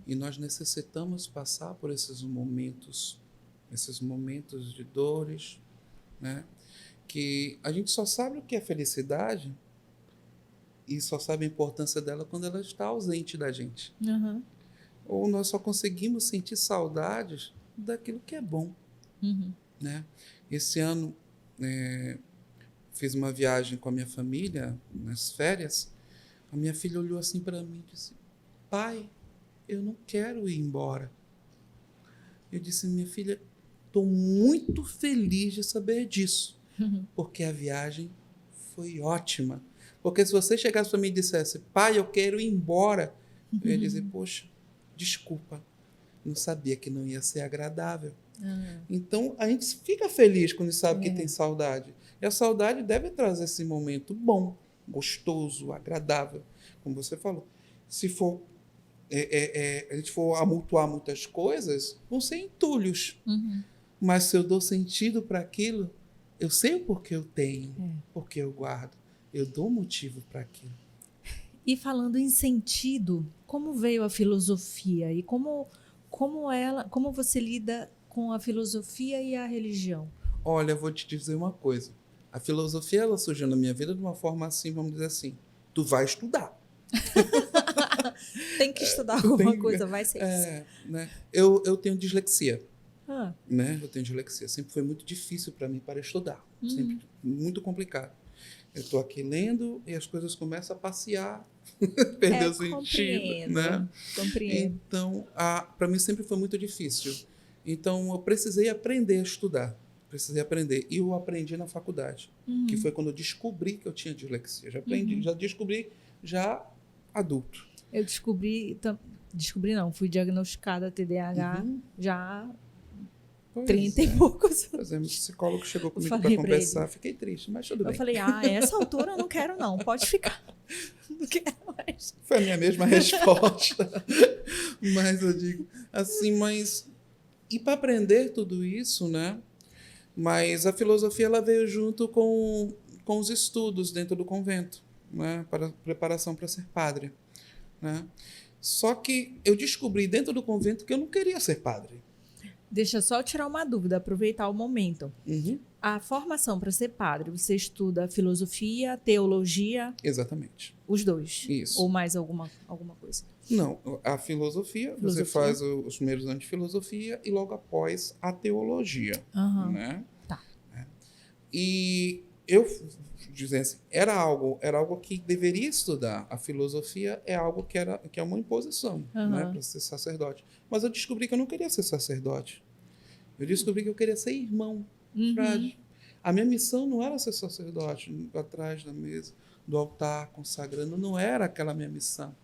E nós necessitamos passar por esses momentos de dores, né? Que a gente só sabe o que é felicidade e só sabe a importância dela quando ela está ausente da gente. Ou nós só conseguimos sentir saudades daquilo que é bom. Né? Esse ano, fiz uma viagem com a minha família, nas férias. A minha filha olhou assim para mim e disse, pai, eu não quero ir embora. Eu disse, minha filha, estou muito feliz de saber disso, porque a viagem foi ótima. Porque se você chegasse para mim e dissesse, pai, eu quero ir embora, eu ia dizer, poxa, desculpa, não sabia que não ia ser agradável. Então, a gente fica feliz quando sabe que tem saudade. E a saudade deve trazer esse momento bom, gostoso, agradável. Como você falou, se for a gente for amultuar muitas coisas, vão ser entulhos. Mas se eu dou sentido para aquilo, eu sei o porquê eu tenho, porque eu guardo. Eu dou motivo para aquilo. E falando em sentido, como veio a filosofia e como você lida com a filosofia e a religião? Olha, eu vou te dizer uma coisa. A filosofia, ela surgiu na minha vida de uma forma assim, vamos dizer assim, tu vai estudar. Tem que estudar alguma coisa, vai ser isso. Né? Eu tenho dislexia. Né? Eu tenho dislexia. Sempre foi muito difícil para mim para estudar. Sempre muito complicado. Eu estou aqui lendo e as coisas começam a passear, perder o sentido, né? Compreendo. Então, para mim sempre foi muito difícil. Então, eu precisei aprender a estudar. Precisei aprender. E eu aprendi na faculdade, que foi quando eu descobri que eu tinha dislexia. Já aprendi, já descobri, já adulto. Eu descobri não, fui diagnosticada TDAH já Pois 30 e poucos. Por exemplo, o psicólogo chegou comigo para falei pra conversar, fiquei triste, mas tudo bem. Eu falei, essa altura eu não quero não, pode ficar. Não quero mais. Foi a minha mesma resposta. Mas eu digo assim, e para aprender tudo isso, né? Mas a filosofia ela veio junto com os estudos dentro do convento, né? Para preparação para ser padre, né? Só que eu descobri dentro do convento que eu não queria ser padre. Deixa eu só tirar uma dúvida, aproveitar o momento. A formação para ser padre, você estuda filosofia, teologia? Exatamente. Os dois? Isso. Ou mais alguma coisa? Não, a filosofia, você faz os primeiros anos de filosofia e logo após a teologia, né? Tá. E eu dizendo assim, era algo que deveria estudar. A filosofia é algo que é uma imposição, né, para ser sacerdote. Mas eu descobri que eu não queria ser sacerdote. Eu descobri que eu queria ser irmão, frade. A minha missão não era ser sacerdote, atrás da mesa, do altar, consagrando. Não era aquela minha missão.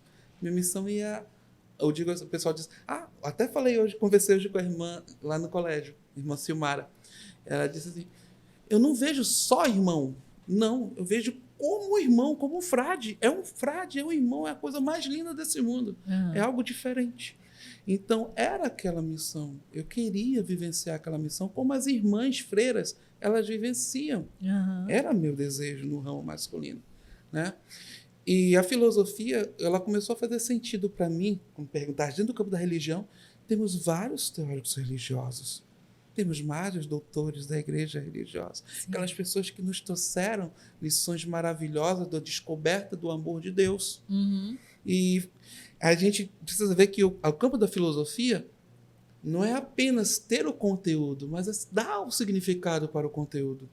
Minha missão ia... Eu digo, o pessoal diz... até conversei hoje com a irmã lá no colégio, irmã Silmara. Ela disse assim, eu não vejo só irmão. Não, eu vejo como irmão, como um frade. É um irmão, é a coisa mais linda desse mundo. É algo diferente. Então, era aquela missão. Eu queria vivenciar aquela missão como as irmãs freiras, elas vivenciam. Era meu desejo no ramo masculino, né? E a filosofia, ela começou a fazer sentido para mim, como perguntar, dentro do campo da religião, temos vários teóricos religiosos. Temos vários doutores da igreja religiosa. Sim. Aquelas pessoas que nos trouxeram lições maravilhosas da descoberta do amor de Deus. E a gente precisa ver que o campo da filosofia não é apenas ter o conteúdo, mas é dar o significado para o conteúdo.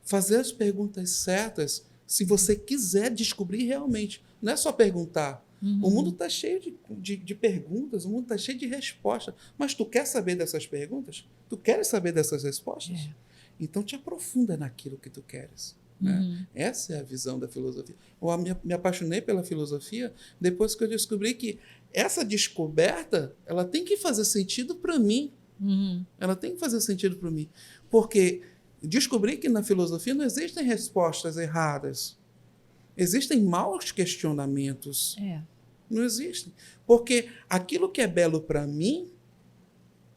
Fazer as perguntas certas, se você quiser descobrir realmente. Não é só perguntar. O mundo está cheio de perguntas, o mundo está cheio de respostas. Mas tu quer saber dessas perguntas? Tu queres saber dessas respostas? Então te aprofunda naquilo que tu queres. Né? Essa é a visão da filosofia. Eu me apaixonei pela filosofia depois que eu descobri que essa descoberta ela tem que fazer sentido para mim. Ela tem que fazer sentido para mim. Porque descobri que na filosofia não existem respostas erradas. Existem maus questionamentos. Não existem. Porque aquilo que é belo para mim,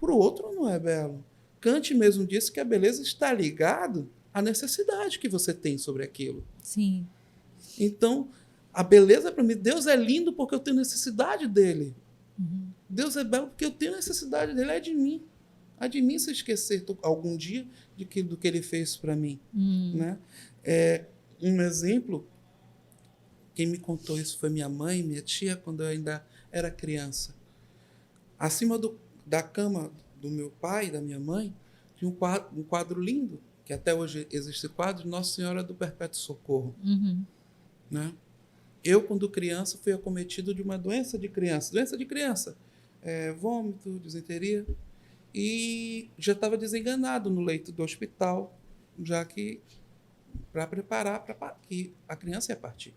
para o outro não é belo. Kant mesmo disse que a beleza está ligada à necessidade que você tem sobre aquilo. Sim. Então, a beleza para mim, Deus é lindo porque eu tenho necessidade dele. Deus é belo porque eu tenho necessidade dele, é de mim. É de mim se esquecer algum dia do que ele fez para mim. Né? Um exemplo, quem me contou isso foi minha mãe, minha tia, quando eu ainda era criança. Acima da cama do meu pai e da minha mãe, tinha um quadro lindo, que até hoje existe quadro, Nossa Senhora do Perpétuo Socorro. Né? Eu, quando criança, fui acometido de uma doença de criança. Vômito, disenteria. E já estava desenganado no leito do hospital, já que para preparar para que a criança ia partir.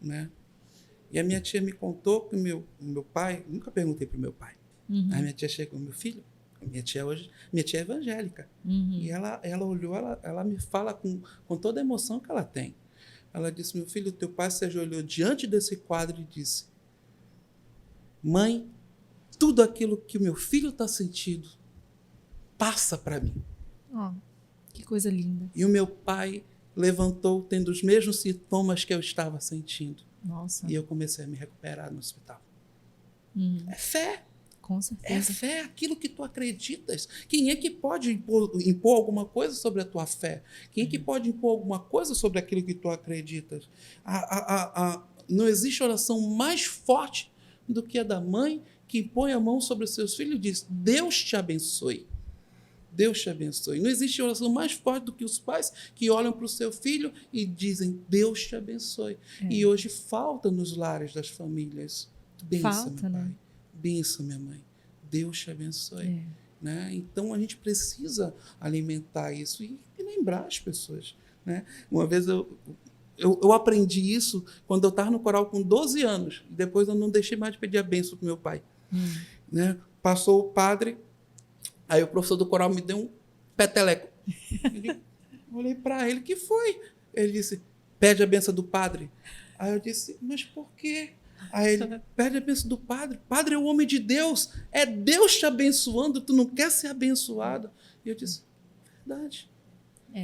Né? E a minha tia me contou que o meu pai, nunca perguntei para o meu pai. A minha tia chegou, meu filho, minha tia é evangélica. E ela olhou, ela me fala com toda a emoção que ela tem. Ela disse, meu filho, teu pai se ajoelhou diante desse quadro e disse, mãe, tudo aquilo que o meu filho está sentindo passa para mim. Que coisa linda. E o meu pai levantou tendo os mesmos sintomas que eu estava sentindo. Nossa. E eu comecei a me recuperar no hospital. É fé. Com certeza. É fé, aquilo que tu acreditas. Quem é que pode impor alguma coisa sobre a tua fé? Quem é que pode impor alguma coisa sobre aquilo que tu acreditas? Não existe oração mais forte do que a da mãe que põe a mão sobre os seus filhos e diz, Deus te abençoe. Deus te abençoe. Não existe oração mais forte do que os pais que olham para o seu filho e dizem, Deus te abençoe. E hoje falta nos lares das famílias. Benção, Falta, meu pai. né? Benção, minha mãe. Deus te abençoe. Né? Então, a gente precisa alimentar isso e lembrar as pessoas. Né? Uma vez eu aprendi isso quando eu estava no coral com 12 anos. Depois eu não deixei mais de pedir a bênção para meu pai. Né? Passou o padre, aí o professor do coral me deu um peteleco. Eu olhei para ele, que foi? Ele disse, pede a bênção do padre. Aí eu disse, mas por quê? Aí ele, pede a bênção do padre. Padre é o homem de Deus. É Deus te abençoando, tu não quer ser abençoado. E eu disse, verdade.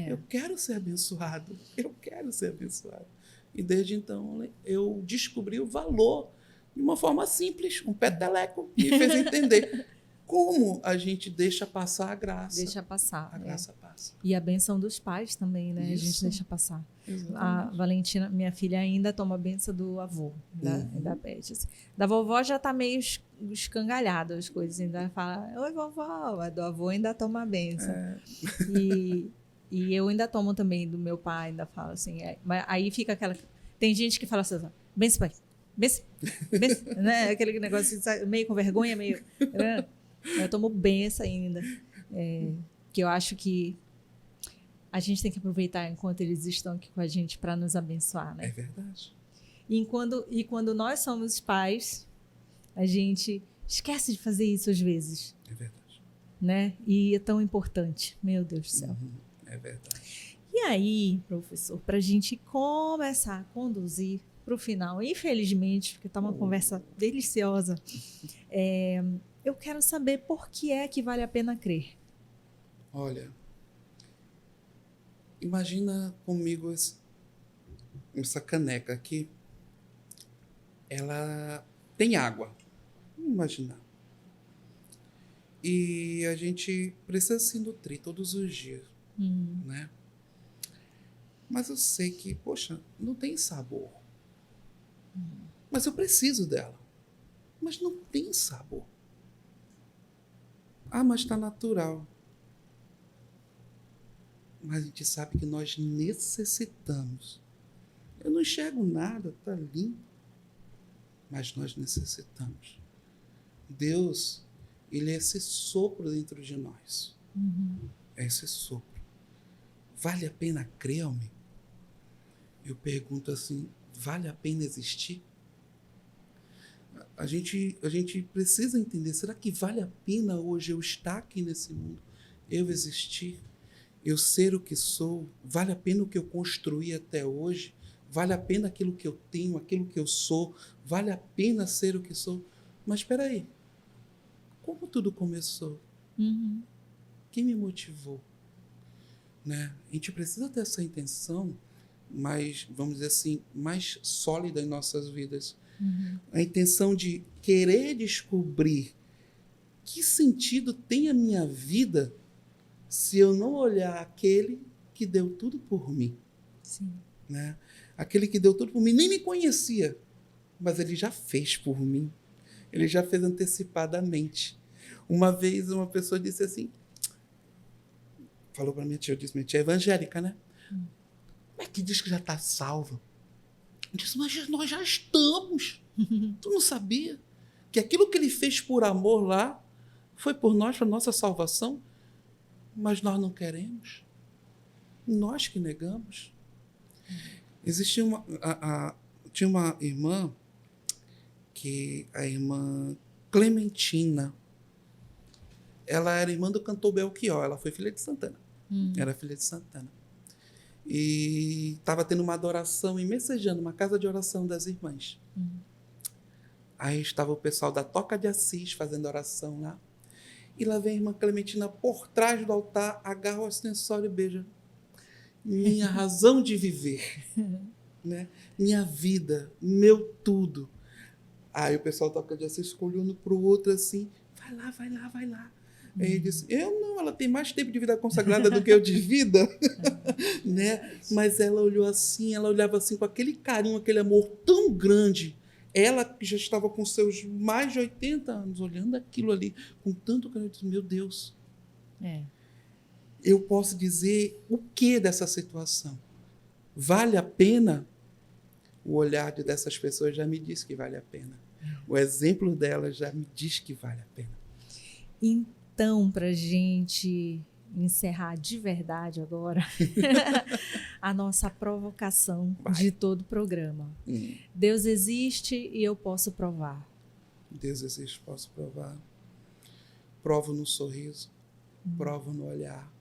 Eu quero ser abençoado. Eu quero ser abençoado. E desde então eu descobri o valor de uma forma simples. Um peteleco me fez entender como a gente deixa passar a graça. Deixa passar. A graça passa. E a benção dos pais também, né? Isso. A gente deixa passar. Exatamente. A Valentina, minha filha, ainda toma a benção do avô, da Beth. Assim. Da vovó já tá meio escangalhada as coisas. Ainda fala, oi, vovó. A do avô ainda toma a benção. E eu ainda tomo também do meu pai, ainda falo assim. Mas aí fica aquela... Tem gente que fala assim, benção, pai. Benção. Né? Aquele negócio meio com vergonha, meio... Eu tomo benção ainda. Que eu acho que a gente tem que aproveitar enquanto eles estão aqui com a gente para nos abençoar, né? É verdade. E quando nós somos pais, a gente esquece de fazer isso às vezes. É verdade. Né? E é tão importante. Meu Deus do céu. É verdade. E aí, professor, para a gente começar a conduzir para o final, infelizmente, porque está uma conversa deliciosa, eu quero saber por que é que vale a pena crer. Olha, imagina comigo essa caneca aqui. Ela tem água. Vamos imaginar. E a gente precisa se nutrir todos os dias, né? Mas eu sei que, poxa, não tem sabor. Mas eu preciso dela. Mas não tem sabor. Ah, mas está natural. Mas a gente sabe que nós necessitamos. Eu não enxergo nada, está limpo. Mas nós necessitamos. Deus, Ele é esse sopro dentro de nós. É esse sopro. Vale a pena crer, homem? Eu pergunto assim, vale a pena existir? A gente precisa entender, será que vale a pena hoje eu estar aqui nesse mundo? Eu existir? Eu ser o que sou? Vale a pena o que eu construí até hoje? Vale a pena aquilo que eu tenho, aquilo que eu sou? Vale a pena ser o que sou? Mas espera aí, como tudo começou? Quem me motivou? Né? A gente precisa ter essa intenção mais, vamos dizer assim, mais sólida em nossas vidas. A intenção de querer descobrir que sentido tem a minha vida se eu não olhar aquele que deu tudo por mim. Sim. Né? Aquele que deu tudo por mim nem me conhecia, mas ele já fez por mim. Ele já fez antecipadamente. Uma vez uma pessoa disse assim, falou para minha tia, eu disse, minha tia é evangélica, né? Como é que diz que já está salva? Eu disse, mas nós já estamos. Tu não sabia que aquilo que ele fez por amor lá foi por nós, para nossa salvação? Mas nós não queremos. Nós que negamos. Existia tinha uma irmã, a irmã Clementina. Ela era irmã do cantor Belchior, ela foi filha de Santana. Era filha de Santana. E estava tendo uma adoração em Messejana, uma casa de oração das irmãs. Aí estava o pessoal da Toca de Assis fazendo oração lá. E lá vem a irmã Clementina por trás do altar, agarra o acessório e beija. Minha razão de viver. Né? Minha vida, meu tudo. Aí o pessoal da Toca de Assis ficou olhando para o outro assim, vai lá, vai lá, vai lá. Aí ele disse, eu não, ela tem mais tempo de vida consagrada do que eu de vida. Né? Mas ela olhou assim, ela olhava assim com aquele carinho, aquele amor tão grande. Ela que já estava com seus mais de 80 anos, olhando aquilo ali com tanto carinho, eu disse, meu Deus. eu posso dizer o que dessa situação? Vale a pena? O olhar dessas pessoas já me diz que vale a pena. O exemplo delas já me diz que vale a pena. Então, para a gente encerrar de verdade agora, a nossa provocação de todo o programa. Deus existe e eu posso provar. Deus existe, posso provar. Provo no sorriso, provo no olhar,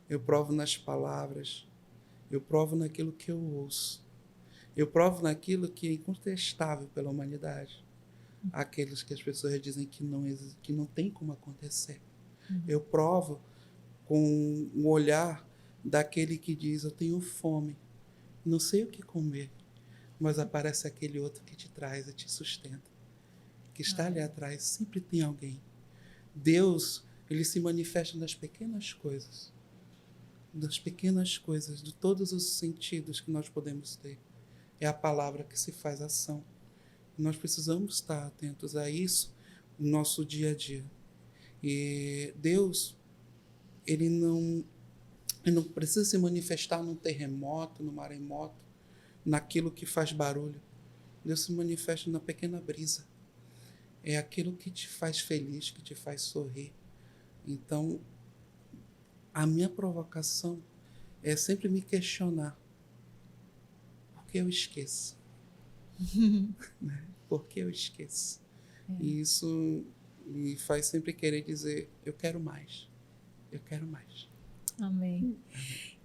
eu provo nas palavras, eu provo naquilo que eu ouço, eu provo naquilo que é incontestável pela humanidade. Aqueles que as pessoas dizem que não tem como acontecer. Eu provo com o olhar daquele que diz, eu tenho fome, não sei o que comer, mas aparece aquele outro que te traz e te sustenta, que está ali atrás, sempre tem alguém. Deus, ele se manifesta nas pequenas coisas, de todos os sentidos que nós podemos ter. É a palavra que se faz ação. Nós precisamos estar atentos a isso no nosso dia a dia. E Deus, ele não precisa se manifestar num terremoto, num maremoto, naquilo que faz barulho. Deus se manifesta na pequena brisa. É aquilo que te faz feliz, que te faz sorrir. Então, a minha provocação é sempre me questionar. Por que eu esqueço? Por que eu esqueço? E isso me faz sempre querer dizer, eu quero mais. Eu quero mais. Amém.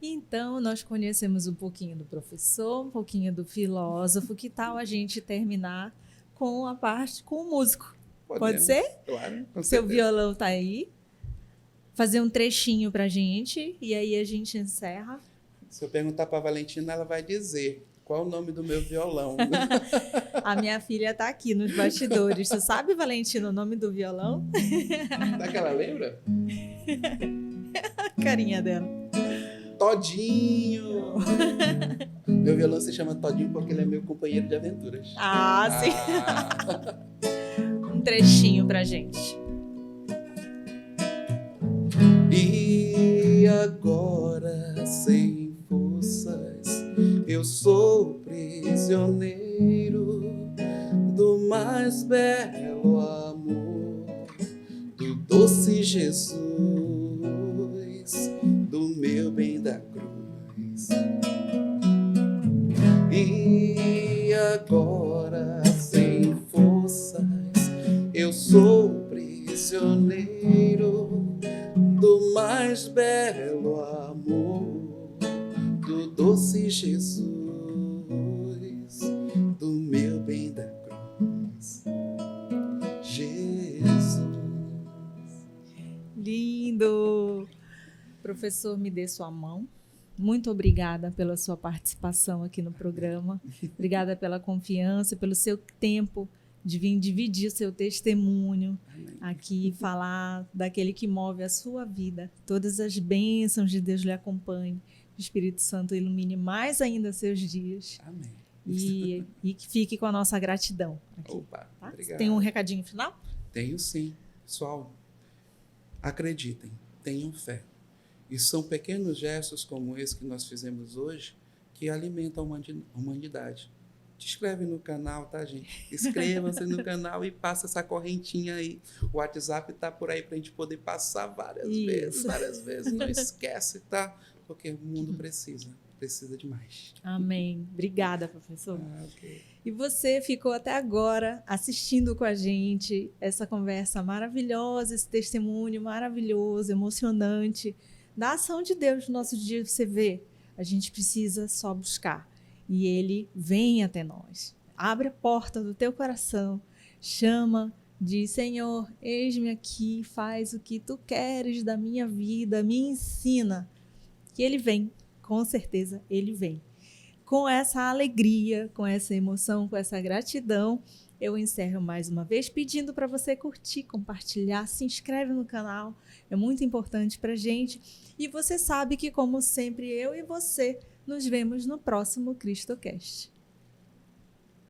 Então, nós conhecemos um pouquinho do professor, um pouquinho do filósofo. Que tal a gente terminar com a parte com o músico? Pode ser? Claro. Seu violão está aí. Fazer um trechinho pra gente e aí a gente encerra. Se eu perguntar para a Valentina, ela vai dizer qual o nome do meu violão. A minha filha está aqui nos bastidores. Você sabe, Valentina, o nome do violão? Será que ela lembra? A carinha dela. Todinho! Meu violão se chama Todinho porque ele é meu companheiro de aventuras. Sim. Um trechinho pra gente. E agora, sem forças, eu sou prisioneiro do mais belo amor, do doce Jesus, do meu bem da cruz. E agora, sem forças, eu sou prisioneiro do mais belo amor, do doce Jesus, do meu bem da cruz. Jesus. Lindo! Professor, me dê sua mão. Muito obrigada pela sua participação aqui no programa. Obrigada pela confiança, pelo seu tempo de vir dividir o seu testemunho aqui, falar daquele que move a sua vida. Todas as bênçãos de Deus lhe acompanhem. O Espírito Santo ilumine mais ainda seus dias. Amém. E que fique com a nossa gratidão aqui. Opa, tá? obrigado. Tem um recadinho final? Tenho sim. Pessoal, acreditem, tenham fé. E são pequenos gestos como esse que nós fizemos hoje que alimentam a humanidade. Te inscreve no canal, tá, gente? Inscreva-se no canal e passa essa correntinha aí. O WhatsApp tá por aí pra gente poder passar várias vezes. Não esquece, tá? Porque o mundo precisa demais. Amém. Obrigada, professor. Okay. E você ficou até agora assistindo com a gente essa conversa maravilhosa, esse testemunho maravilhoso, emocionante da ação de Deus no nosso dia. Você vê, a gente precisa só buscar. E Ele vem até nós. Abre a porta do teu coração, chama, diz, Senhor, eis-me aqui, faz o que Tu queres da minha vida, me ensina. Que Ele vem, com certeza Ele vem. Com essa alegria, com essa emoção, com essa gratidão, eu encerro mais uma vez pedindo para você curtir, compartilhar, se inscreve no canal, é muito importante para a gente. E você sabe que, como sempre, eu e você nos vemos no próximo CristoCast.